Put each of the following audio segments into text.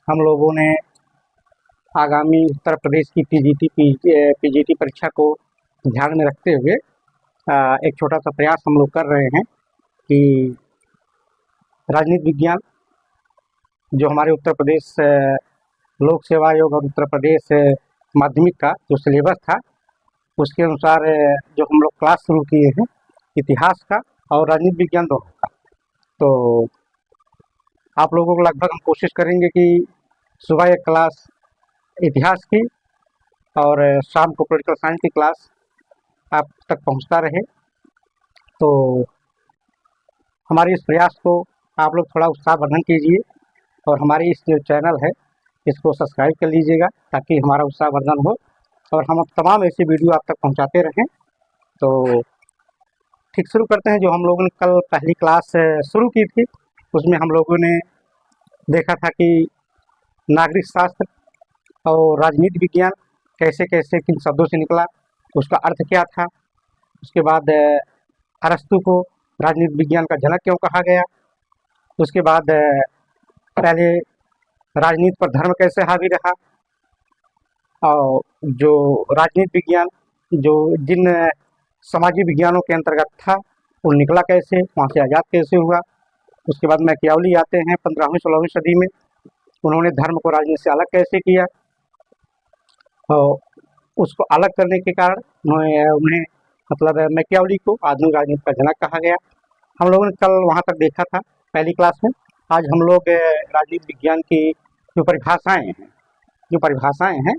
हम लोगों ने आगामी उत्तर प्रदेश की पीजीटी परीक्षा को ध्यान में रखते हुए एक छोटा सा प्रयास हम लोग कर रहे हैं कि राजनीति विज्ञान जो हमारे उत्तर प्रदेश लोक सेवा आयोग और उत्तर प्रदेश माध्यमिक का जो सिलेबस था उसके अनुसार जो हम लोग क्लास शुरू किए हैं इतिहास का और राजनीति विज्ञान दोनों का। तो आप लोगों को लगभग हम कोशिश करेंगे कि सुबह एक क्लास इतिहास की और शाम को पॉलिटिकल साइंस की क्लास आप तक पहुंचता रहे। तो हमारे इस प्रयास को आप लोग थोड़ा उत्साहवर्धन कीजिए और हमारी इस जो चैनल है इसको सब्सक्राइब कर लीजिएगा ताकि हमारा उत्साहवर्धन हो और हम अब तमाम ऐसे वीडियो आप तक पहुंचाते रहें। तो ठीक शुरू करते हैं। जो हम लोगों ने कल पहली क्लास शुरू की थी उसमें हम लोगों ने देखा था कि नागरिक शास्त्र और राजनीति विज्ञान कैसे कैसे किन शब्दों से निकला, उसका अर्थ क्या था। उसके बाद अरस्तु को राजनीति विज्ञान का जनक क्यों कहा गया। उसके बाद पहले राजनीति पर धर्म कैसे हावी रहा और जो राजनीति विज्ञान जो जिन समाजी विज्ञानों के अंतर्गत था वो निकला कैसे, वहाँ से आज़ाद कैसे हुआ। उसके बाद मैकियावली आते हैं 15वीं-16वीं सदी में, उन्होंने धर्म को राजनीति से अलग कैसे किया और उसको अलग करने के कारण उन्हें मतलब मैकियावली को आधुनिक राजनीति का जनक कहा गया। हम लोगों ने कल वहाँ तक देखा था पहली क्लास में। आज हम लोग राजनीति विज्ञान की जो परिभाषाएं हैं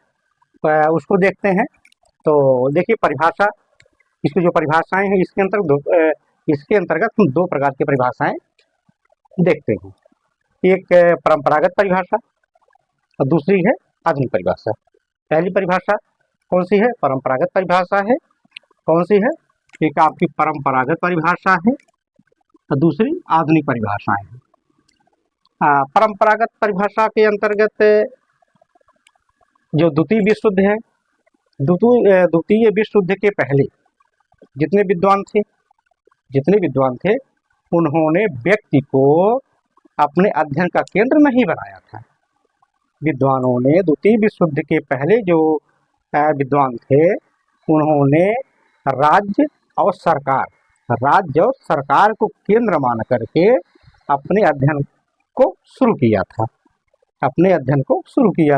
उसको देखते हैं। तो देखिए परिभाषा, इसकी जो परिभाषाएं हैं इसके अंतर्गत हम दो प्रकार की परिभाषाएं देखते हैं। एक परंपरागत परिभाषा और दूसरी है आधुनिक परिभाषा। पहली परिभाषा कौन सी है? परंपरागत परिभाषा है। कौन सी है? एक आपकी परंपरागत परिभाषा है और दूसरी आधुनिक परिभाषाएं हैं। परंपरागत परिभाषा के अंतर्गत जो द्वितीय विश्व युद्ध है, द्वितीय विश्व युद्ध के पहले जितने विद्वान थे उन्होंने व्यक्ति को अपने अध्ययन का केंद्र नहीं बनाया था। विद्वानों ने द्वितीय विश्व युद्ध के पहले जो विद्वान थे उन्होंने राज्य और सरकार को केंद्र मान करके अपने अध्ययन को शुरू किया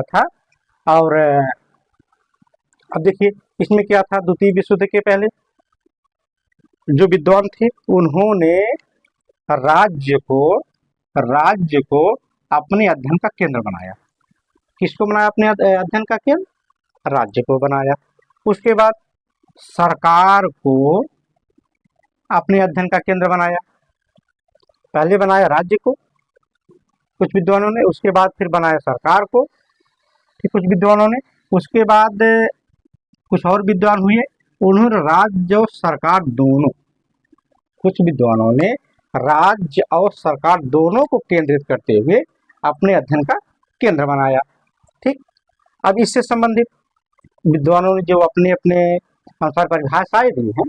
था। और अब देखिए इसमें क्या था, द्वितीय विश्व युद्ध के पहले जो विद्वान थे उन्होंने राज्य को अपने अध्ययन का केंद्र बनाया। किसको बनाया अपने अध्ययन का केंद्र? राज्य को बनाया। उसके बाद सरकार को अपने अध्ययन का केंद्र बनाया। पहले बनाया राज्य को कुछ विद्वानों ने, उसके बाद फिर बनाया सरकार को कुछ विद्वानों ने। उसके बाद कुछ और विद्वान हुए, उन्होंने राज्य और सरकार दोनों, कुछ विद्वानों ने राज्य और सरकार दोनों को केंद्रित करते हुए अपने अध्ययन का केंद्र बनाया। ठीक, अब इससे संबंधित विद्वानों ने जो अपने अपने अनुसार परिभाषाएं दी हैं,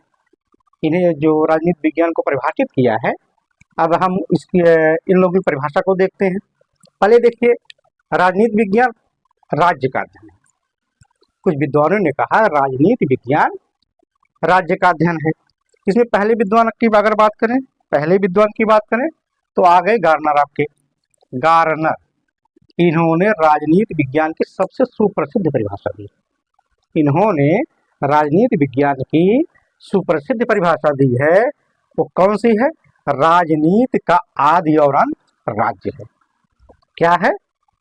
इन्हें जो राजनीति विज्ञान को परिभाषित किया है, अब हम इन लोगों की परिभाषा को देखते हैं। पहले देखिए राजनीति विज्ञान राज्य का अध्ययन है। कुछ विद्वानों ने कहा राजनीति विज्ञान राज्य का अध्ययन है। इसमें पहले विद्वान की अगर बात करें, तो आ गए गार्नर। इन्होंने राजनीति विज्ञान की सबसे सुप्रसिद्ध परिभाषा दी। है वो कौन सी है? राजनीति का आदि और अंत राज्य है। क्या है?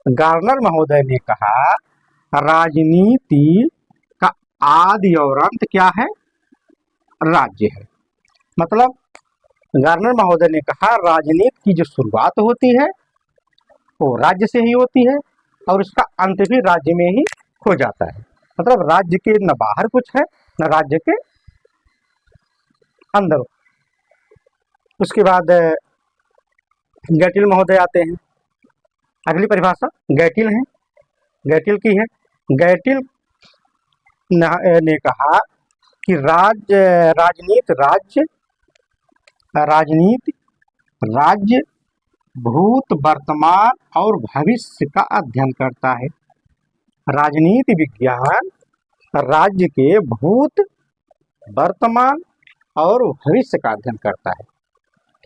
गार्नर महोदय ने कहा राजनीति का आदि और अंत क्या है? राज्य है। मतलब गार्नर महोदय ने कहा राजनीति की जो शुरुआत होती है वो राज्य से ही होती है और उसका अंत भी राज्य में ही हो जाता है। मतलब राज्य के न बाहर कुछ है न राज्य के अंदर। उसके बाद गैटिल महोदय आते हैं। अगली परिभाषा गैटिल की है। गैटिल ने कहा कि राजनीति राज्य भूत, वर्तमान और भविष्य का अध्ययन करता है। राजनीति विज्ञान राज्य के भूत, वर्तमान और भविष्य का अध्ययन करता है।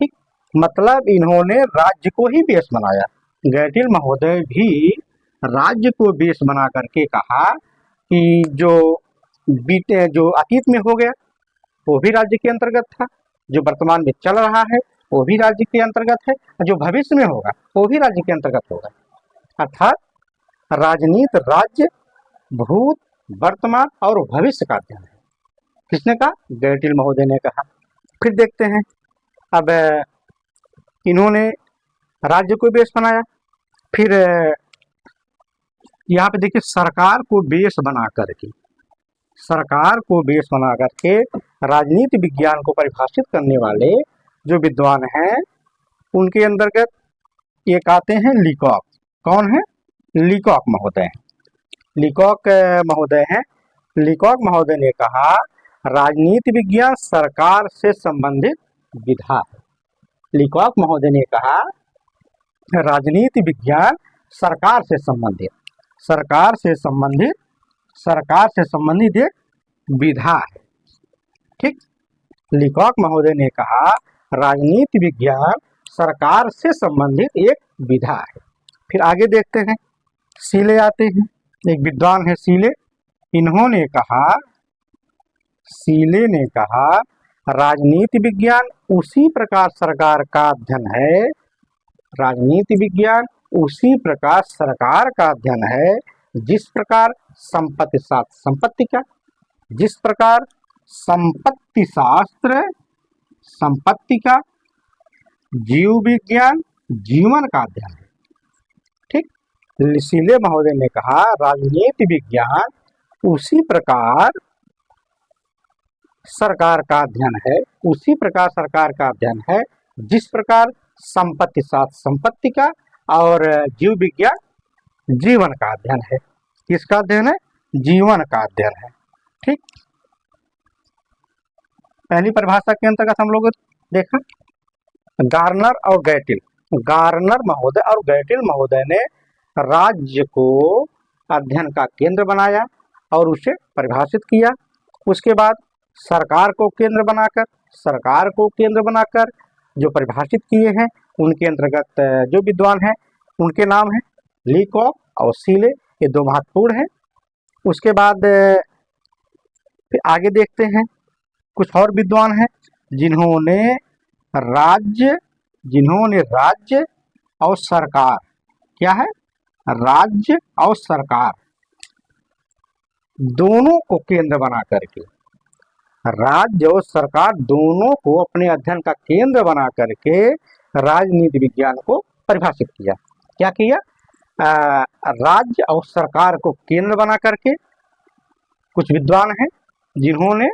ठीक, मतलब इन्होंने राज्य को ही बेस बनाया। गैटिल महोदय भी राज्य को बेस बना करके कहा कि जो अतीत में हो गया वो भी राज्य के अंतर्गत था, जो वर्तमान में चल रहा है वो भी राज्य के अंतर्गत है, और जो भविष्य में होगा वो भी राज्य के अंतर्गत होगा। अर्थात राजनीति राज्य, भूत, वर्तमान और भविष्य का अध्ययन है। किसने कहा? गैटिल महोदय ने कहा। फिर देखते हैं, अब इन्होंने राज्य को बेस बनाया। फिर यहाँ पे देखिए, सरकार को बेस बना करके राजनीति विज्ञान को परिभाषित करने वाले जो विद्वान हैं उनके अंतर्गत एक आते हैं लीकॉक। कौन है? लीकॉक महोदय हैं। लीकॉक महोदय ने कहा राजनीति विज्ञान सरकार से संबंधित विधा है। लीकॉक महोदय ने कहा राजनीति विज्ञान सरकार से संबंधित एक विधा है। ठीक, लीकॉक महोदय ने कहा राजनीति विज्ञान सरकार से संबंधित एक विधा है। फिर आगे देखते हैं, सीले आते हैं। एक विद्वान है सीले। सीले ने कहा राजनीति विज्ञान उसी प्रकार सरकार का अध्ययन है। राजनीति विज्ञान उसी प्रकार सरकार का अध्ययन है जिस प्रकार संपत्ति शास्त्र संपत्ति का, जिस प्रकार संपत्ति शास्त्र संपत्ति का, जीव विज्ञान जीवन का अध्ययन है। ठीक, सीले महोदय ने कहा राजनीति विज्ञान उसी प्रकार सरकार का अध्ययन है, जिस प्रकार संपत्ति शास्त्र संपत्ति का और जीव विज्ञान जीवन का अध्ययन है। किसका अध्ययन है? जीवन का अध्ययन है। ठीक, पहली परिभाषा के अंतर्गत हम लोग देखा गार्नर महोदय और गैटिल महोदय ने राज्य को अध्ययन का केंद्र बनाया और उसे परिभाषित किया। उसके बाद सरकार को केंद्र बनाकर जो परिभाषित किए हैं उनके अंतर्गत जो विद्वान हैं उनके नाम हैं लीकॉक और सीले। ये दो महत्वपूर्ण हैं। उसके बाद फिर आगे देखते हैं, कुछ और विद्वान हैं जिन्होंने राज्य और सरकार, क्या है? राज्य और सरकार दोनों को केंद्र बना करके, राज्य और सरकार दोनों को अपने अध्ययन का केंद्र बना करके राजनीति विज्ञान को परिभाषित किया। क्या किया? राज्य और सरकार को केंद्र बना करके कुछ विद्वान हैं जिन्होंने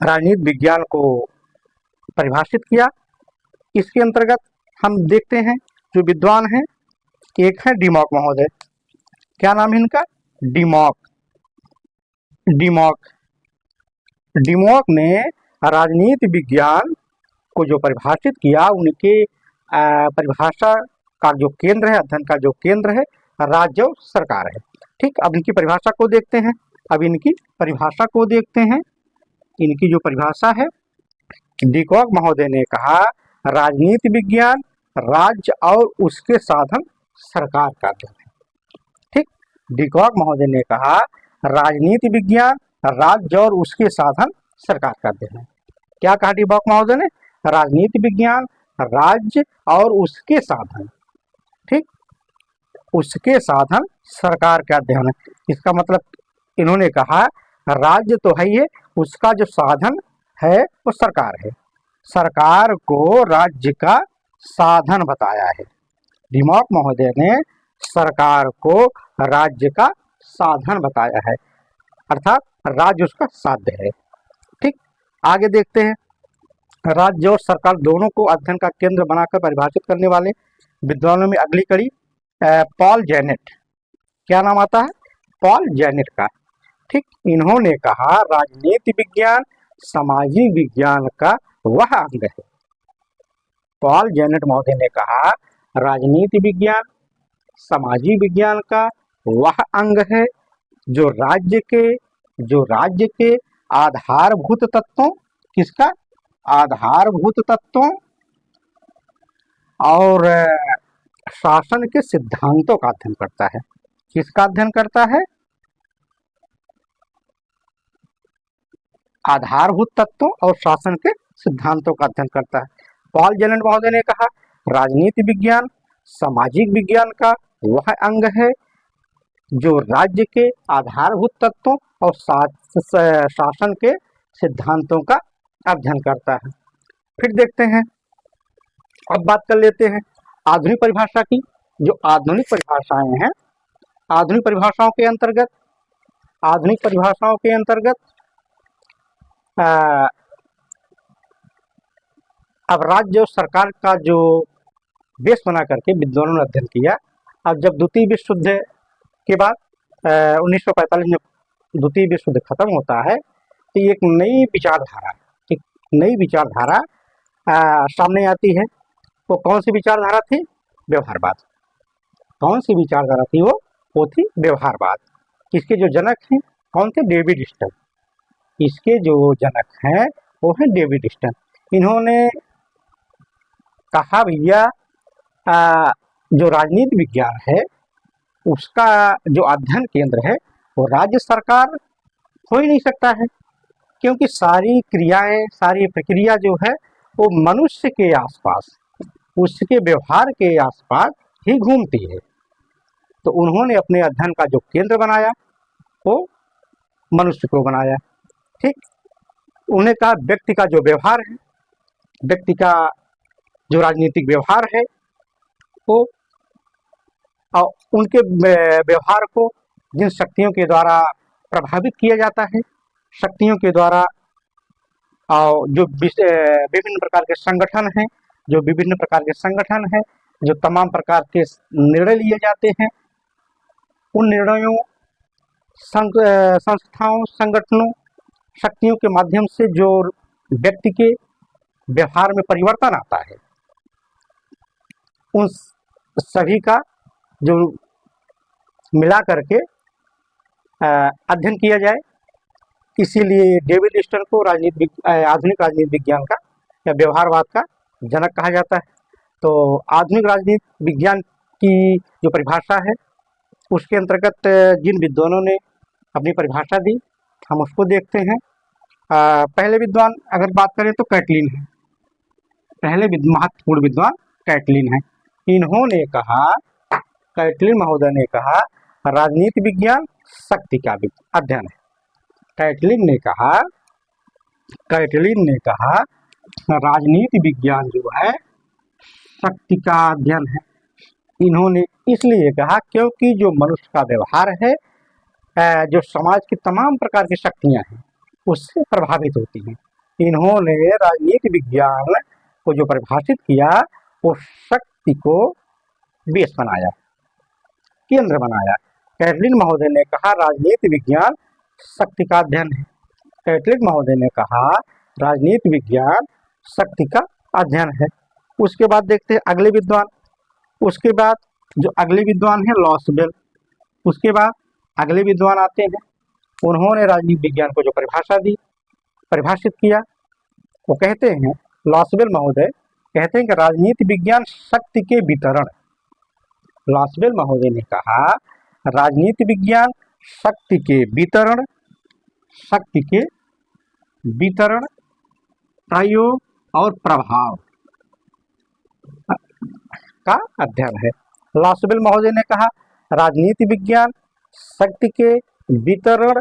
राजनीति विज्ञान को परिभाषित किया। इसके अंतर्गत हम देखते हैं जो विद्वान हैं, एक है डिमॉक महोदय। क्या नाम है इनका? डिमॉक ने राजनीति विज्ञान को जो परिभाषित किया, उनके परिभाषा का जो केंद्र है, अध्ययन का जो केंद्र है, राज्य और सरकार है। ठीक, अब इनकी परिभाषा को देखते हैं। इनकी जो परिभाषा है, डिकॉक महोदय ने कहा राजनीति विज्ञान राज्य और उसके साधन सरकार का अध्ययन है। ठीक, डिकॉक महोदय ने कहा राजनीति विज्ञान राज्य और उसके साधन सरकार का अध्ययन है। क्या कहा डिकॉक महोदय ने? राजनीति विज्ञान राज्य और उसके साधन, ठीक, उसके साधन सरकार का अध्ययन है। इसका मतलब इन्होंने कहा राज्य तो है ही है, उसका जो साधन है वो सरकार है। सरकार को राज्य का साधन बताया है। डिमॉक महोदय ने सरकार को राज्य का साधन बताया है, अर्थात राज्य उसका साध्य है। ठीक, आगे देखते हैं, राज्य और सरकार दोनों को अध्ययन का केंद्र बनाकर परिभाषित करने वाले विद्वानों में अगली कड़ी पॉल जेनेट। क्या नाम आता है? पॉल जेनेट का। ठीक, इन्होंने कहा राजनीति विज्ञान सामाजिक विज्ञान का वह अंग है। पॉल जेनेट महोदय ने कहा, राजनीति विज्ञान सामाजिक विज्ञान का वह अंग है जो राज्य के आधारभूत तत्वों, किसका? आधारभूत तत्वों और शासन के सिद्धांतों का अध्ययन करता है। किसका अध्ययन करता है? आधारभूत तत्वों और शासन के सिद्धांतों का अध्ययन करता है। पॉल जेनेट महोदय ने कहा, राजनीति विज्ञान सामाजिक विज्ञान का वह अंग है जो राज्य के आधारभूत तत्वों और शासन के सिद्धांतों का अध्ययन करता है। फिर देखते हैं, अब बात कर लेते हैं आधुनिक परिभाषा की। जो आधुनिक परिभाषाएं हैं, आधुनिक परिभाषाओं के अंतर्गत अब राज्य और सरकार का जो बेस बना करके विद्वानों ने अध्ययन किया। अब जब द्वितीय विश्व युद्ध के बाद 1945 में द्वितीय विश्व युद्ध खत्म होता है, तो एक नई विचारधारा सामने आती है। वो कौन सी विचारधारा थी? व्यवहारवाद। कौन सी विचारधारा थी? वो थी व्यवहारवाद। इसके जो जनक हैं कौन थे? David Easton. इसके जो जनक हैं वो हैं डेविड स्टन। इन्होंने कहा, भैया जो राजनीति विज्ञान है उसका जो अध्ययन केंद्र है वो राज्य सरकार हो ही नहीं सकता है, क्योंकि सारी क्रियाएं, सारी प्रक्रिया जो है वो मनुष्य के आसपास, उसके व्यवहार के आसपास ही घूमती है। तो उन्होंने अपने अध्ययन का जो केंद्र बनाया वो मनुष्य को बनाया। ठीक, उन्हें कहा व्यक्ति का जो व्यवहार है, व्यक्ति का जो राजनीतिक व्यवहार है वो, और उनके व्यवहार को जिन शक्तियों के द्वारा प्रभावित किया जाता है, शक्तियों के द्वारा, और जो विभिन्न प्रकार के संगठन हैं, जो तमाम प्रकार के निर्णय लिए जाते हैं, उन निर्णयों, संस्थाओं, संगठनों, शक्तियों के माध्यम से जो व्यक्ति के व्यवहार में परिवर्तन आता है, उन सभी का जो मिला करके अध्ययन किया जाए। इसीलिए डेविड स्टन को आधुनिक राजनीति विज्ञान का या व्यवहारवाद का जनक कहा जाता है। तो आधुनिक राजनीति विज्ञान की जो परिभाषा है उसके अंतर्गत जिन विद्वानों ने अपनी परिभाषा दी, हम उसको देखते हैं। पहले विद्वान अगर बात करें तो कैटलिन है। पहले महत्वपूर्ण विद्वान कैटलिन है। इन्होंने कहा, कैटलिन महोदय ने कहा, राजनीति विज्ञान शक्ति का अध्ययन है। कैटलिन ने कहा राजनीति विज्ञान जो है शक्ति का अध्ययन है। इन्होंने इसलिए कहा क्योंकि जो मनुष्य का व्यवहार है, जो समाज की तमाम प्रकार की शक्तियां हैं उससे प्रभावित होती हैं। इन्होंने राजनीति विज्ञान को जो परिभाषित किया वो शक्ति को बेस बनाया, केंद्र बनाया। कैटलिन महोदय ने कहा राजनीति विज्ञान शक्ति का अध्ययन है। कैटलिन महोदय ने कहा राजनीति विज्ञान शक्ति का अध्ययन है। उसके बाद देखते हैं अगले विद्वान। उसके बाद जो अगले विद्वान है लॉसबेल। उसके बाद अगले विद्वान आते हैं, उन्होंने राजनीति विज्ञान को जो परिभाषित किया, वो कहते हैं, लॉसबेल महोदय कहते हैं कि राजनीति विज्ञान शक्ति के वितरण। लॉसबेल महोदय ने कहा राजनीति विज्ञान शक्ति के वितरण, प्रयोग और प्रभाव का अध्ययन है। लॉसबेल महोदय ने कहा राजनीति विज्ञान शक्ति के वितरण,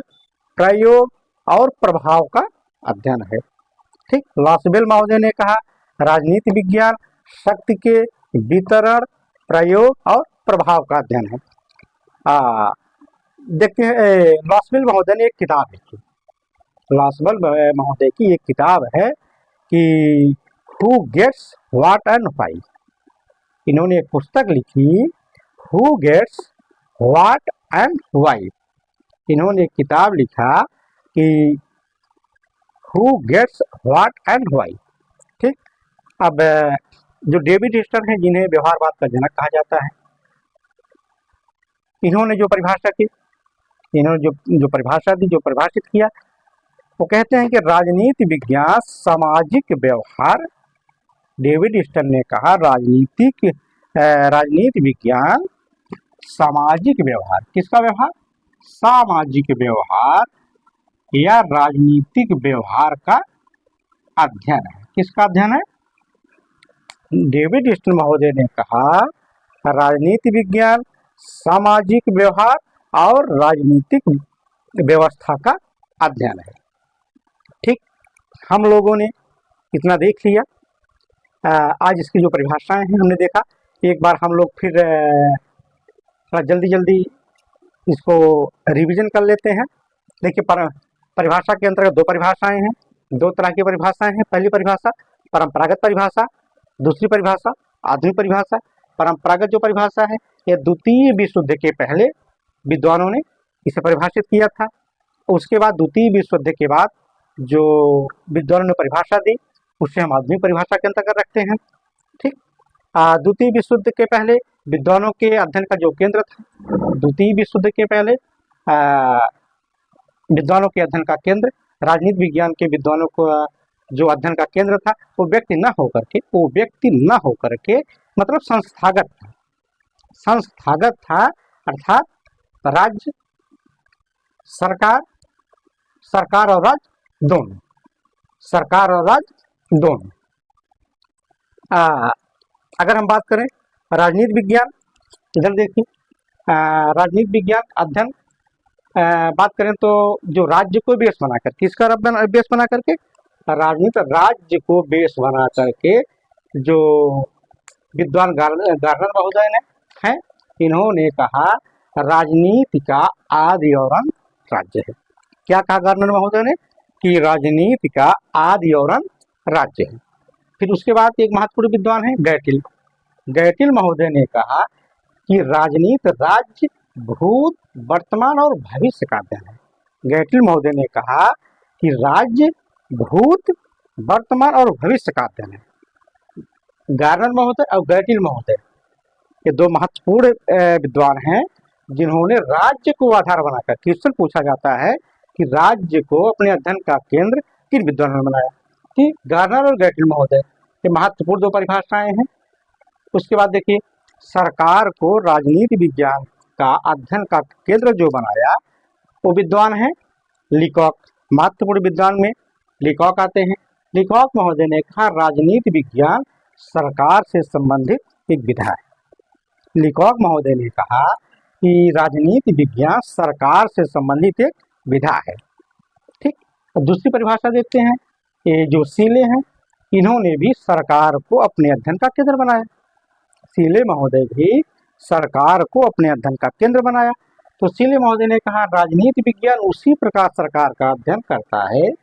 प्रयोग और प्रभाव का अध्ययन है। ठीक, लॉसबेल महोदय ने कहा राजनीति विज्ञान शक्ति के वितरण, प्रयोग और प्रभाव का अध्ययन है। देखते हैं, लॉसबेल महोदय ने एक किताब लिखी। लॉसबेल महोदय की एक किताब है कि who gets what and why. इन्होंने एक पुस्तक लिखी, who gets what and why. इन्होंने एक किताब लिखा कि who gets what and why. ठीक, अब जो डेविड ह्यूस्टन है, जिन्हें व्यवहारवाद का जनक कहा जाता है, इन्होंने जो परिभाषा की, इन्होंने जो परिभाषा दी, जो परिभाषित किया, वो कहते हैं कि राजनीति विज्ञान सामाजिक व्यवहार। डेविड ह्यूस्टन ने कहा राजनीति विज्ञान सामाजिक व्यवहार, किसका व्यवहार? सामाजिक व्यवहार या राजनीतिक व्यवहार का अध्ययन है। किसका अध्ययन है? डेविड ह्यूस्टन महोदय ने कहा राजनीति विज्ञान सामाजिक व्यवहार और राजनीतिक व्यवस्था का अध्ययन है। ठीक, हम लोगों ने इतना देख लिया। आज इसकी जो परिभाषाएं हैं हमने देखा। एक बार हम लोग फिर जल्दी जल्दी इसको रिवीजन कर लेते हैं। देखिए, परिभाषा के अंतर्गत दो परिभाषाएं हैं, दो तरह की परिभाषाएं हैं। पहली परिभाषा परंपरागत परिभाषा, दूसरी परिभाषा आधुनिक परिभाषा। परंपरागत जो परिभाषा है, यह द्वितीय विश्व युद्ध के पहले विद्वानों ने इसे परिभाषित किया था। उसके बाद द्वितीय विश्व युद्ध के बाद जो विद्वानों ने परिभाषा दी, उसे हम आधुनिक परिभाषा के अंतर्गत रखते हैं। ठीक, द्वितीय विश्व युद्ध के पहले विद्वानों के अध्ययन का जो केंद्र था, द्वितीय विश्व युद्ध के पहले विद्वानों के अध्ययन का केंद्र, राजनीति विज्ञान के विद्वानों को जो अध्ययन का केंद्र था, वो व्यक्ति न होकर के मतलब संस्थागत था, अर्थात राज्य, सरकार और राज्य दोनों। अगर हम बात करें राजनीति विज्ञान, इधर देखिए, राजनीति विज्ञान अध्ययन बात करें तो जो राज्य को बेस बनाकर, किसका बेस बना करके? राज्य को बेस बना करके जो विद्वान गार्नर महोदय ने हैं, इन्होंने कहा राजनीति का आदि और अंत राज्य है। क्या कहा गार्नर महोदय ने? कि राजनीति का आदि और अंत राज्य है। फिर उसके बाद एक महत्वपूर्ण विद्वान है गैटिल महोदय ने कहा कि राजनीति राज्य, भूत, वर्तमान और भविष्य का अध्ययन है। गैटिल महोदय ने कहा कि राज्य, भूत, वर्तमान और भविष्य का अध्ययन है। गार्नर महोदय और गैटिल महोदय ये दो महत्वपूर्ण विद्वान हैं, जिन्होंने राज्य को आधार बनाकर, क्वेश्चन पूछा जाता है कि राज्य को अपने अध्ययन का केंद्र किन विद्वानों ने बनाया, कि गार्नर और गैटिल महोदय। ये महत्वपूर्ण दो परिभाषाएं हैं। उसके बाद देखिए, सरकार को राजनीति विज्ञान का अध्ययन का केंद्र जो बनाया, वो विद्वान है लीकॉक। महत्वपूर्ण विद्वान में लीकॉक आते हैं। लीकॉक महोदय ने कहा राजनीति विज्ञान सरकार से संबंधित एक विधा है। लीकॉक महोदय ने कहा कि राजनीति विज्ञान सरकार से संबंधित एक विधा है। ठीक, दूसरी परिभाषा देखते हैं। ये जो सीले हैं, इन्होंने भी सरकार को अपने अध्ययन का केंद्र बनाया। सीले महोदय भी सरकार को अपने अध्ययन का केंद्र बनाया। तो सीले महोदय ने कहा राजनीति विज्ञान उसी प्रकार सरकार का अध्ययन करता है,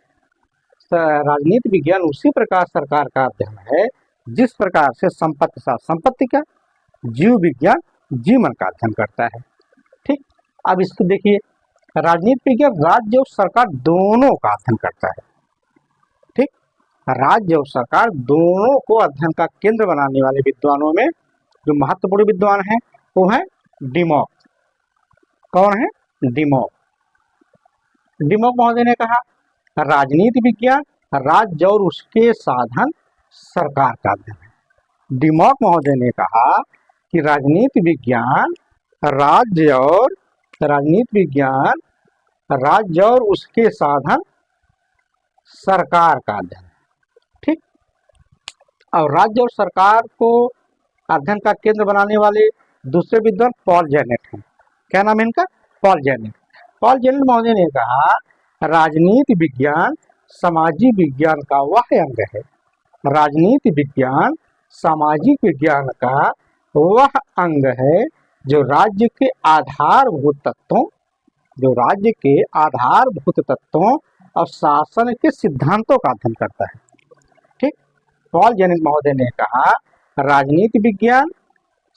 राजनीति विज्ञान उसी प्रकार सरकार का अध्ययन है जिस प्रकार से संपत्ति शास्त्र संपत्ति का, जीव विज्ञान जीवन का अध्ययन करता है। ठीक, अब इसको देखिए, राजनीति विज्ञान राज्य और सरकार दोनों का अध्ययन करता है। ठीक, राज्य और सरकार दोनों को अध्ययन का केंद्र बनाने वाले विद्वानों में जो महत्वपूर्ण विद्वान हैं, वो है डिमॉक। कौन है? डिमॉक महोदय ने कहा राजनीति विज्ञान राज्य और उसके साधन सरकार का अध्ययन है। डिमॉक महोदय ने कहा कि राजनीति विज्ञान राज्य और उसके साधन सरकार का अध्ययन है। ठीक, और राज्य और सरकार को अध्ययन का केंद्र बनाने वाले दूसरे विद्वान पॉल जेनेट हैं। क्या नाम है इनका? पॉल जेनेट महोदय ने कहा राजनीति विज्ञान सामाजिक विज्ञान का वह अंग है। राजनीति विज्ञान सामाजिक विज्ञान का वह अंग है जो राज्य के आधारभूत तत्वों और शासन के सिद्धांतों का अध्ययन करता है। ठीक, पॉल जेनेट महोदय ने कहा राजनीति विज्ञान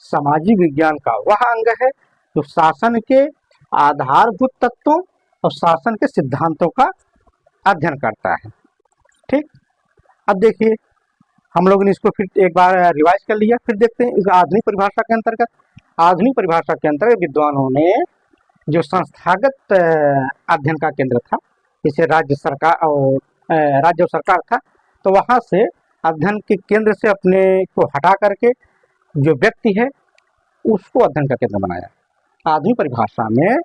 सामाजिक विज्ञान का वह अंग है जो शासन के आधारभूत तत्वों और शासन के सिद्धांतों का अध्ययन करता है। ठीक, अब देखिए, हम लोगों ने इसको फिर एक बार रिवाइज कर लिया। फिर देखते हैं इस आधुनिक परिभाषा के अंतर्गत। आधुनिक परिभाषा के अंतर्गत विद्वानों ने जो संस्थागत अध्ययन का केंद्र था, जैसे राज्य और सरकार था, तो वहाँ से अध्ययन के केंद्र से अपने को हटा करके जो व्यक्ति है उसको अध्ययन का केंद्र बनाया। आधुनिक परिभाषा में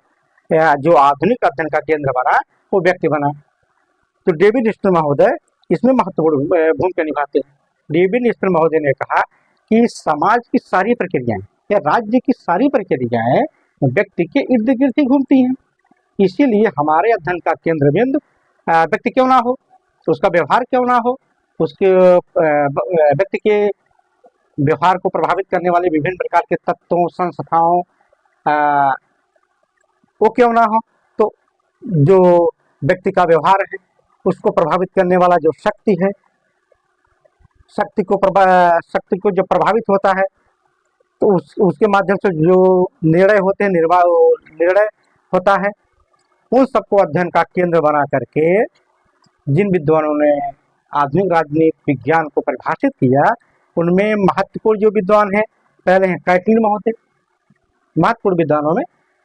जो आधुनिक अध्ययन का केंद्र बना वो व्यक्ति बना। तो डेविड स्टर महोदय इसमें महत्वपूर्ण भूमिका निभाते हैं। डेविड स्टर महोदय ने कहा कि समाज की सारी प्रक्रियाएं या राज्य की सारी प्रक्रियाएं व्यक्ति के इर्द गिर्द ही घूमती हैं। इसीलिए हमारे अध्ययन का केंद्र बिंदु व्यक्ति क्यों ना हो, उसका व्यवहार क्यों ना हो, उसके व्यक्ति के व्यवहार को प्रभावित करने वाले विभिन्न प्रकार के तत्वों, संस्थाओं वो क्यों ना हो। तो जो व्यक्ति का व्यवहार है उसको प्रभावित करने वाला जो शक्ति है, शक्ति को जो प्रभावित होता है, तो उसके माध्यम से जो निर्णय होते हैं, निर्णय होता है, उन सबको अध्ययन का केंद्र बना करके जिन विद्वानों ने आधुनिक राजनीति विज्ञान को परिभाषित किया, उनमें महत्वपूर्ण जो विद्वान है, पहले हैं कैटलिन महोदय। महत्वपूर्ण विद्वानों में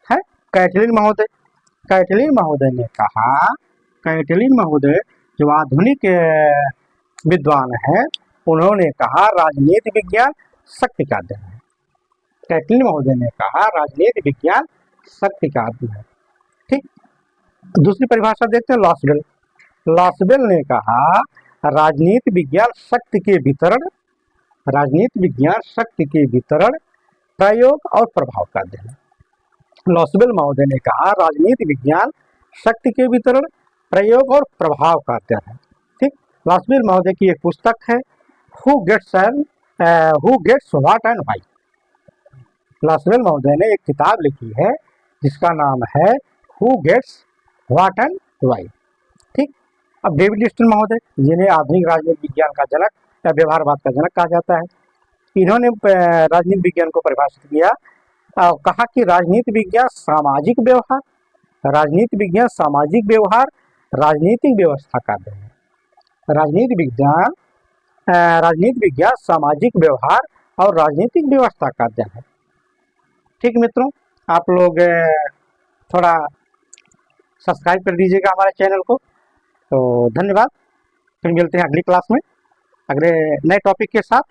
है कैटलिन महोदय। कैटलिन महोदय ने कहा, कैटलिन महोदय जो आधुनिक विद्वान है, उन्होंने कहा राजनीति विज्ञान शक्ति का अध्ययन है। कैटलिन महोदय ने कहा राजनीति विज्ञान शक्ति का अध्ययन है। ठीक, दूसरी परिभाषा देखते हैं लॉसबेल। लॉसबेल ने कहा राजनीति विज्ञान शक्ति के वितरण, राजनीति विज्ञान शक्ति के वितरण, प्रयोग और प्रभाव का अध्ययन है। लॉसबेल महोदय ने कहा राजनीति विज्ञान शक्ति के वितरण, प्रयोग और प्रभाव का अध्ययन है। ठीक, लॉसबेल महोदय की एक पुस्तक है who gets what and why. Lasswell महोदय ने एक किताब लिखी है जिसका नाम है who gets what and why. ठीक, अब डेविड स्टर महोदय, जिन्हें आधुनिक राजनीति विज्ञान का जनक या व्यवहारवाद का जनक कहा जाता है, इन्होंने राजनीति विज्ञान को परिभाषित किया और कहा कि राजनीति विज्ञान सामाजिक व्यवहार, राजनीति विज्ञान सामाजिक व्यवहार, राजनीतिक व्यवस्था का अध्ययन है। राजनीति विज्ञान सामाजिक व्यवहार और राजनीतिक व्यवस्था का अध्ययन है। ठीक मित्रों, आप लोग थोड़ा सब्सक्राइब कर दीजिएगा हमारे चैनल को। तो धन्यवाद, फिर मिलते हैं अगली क्लास में अगले नए टॉपिक के साथ।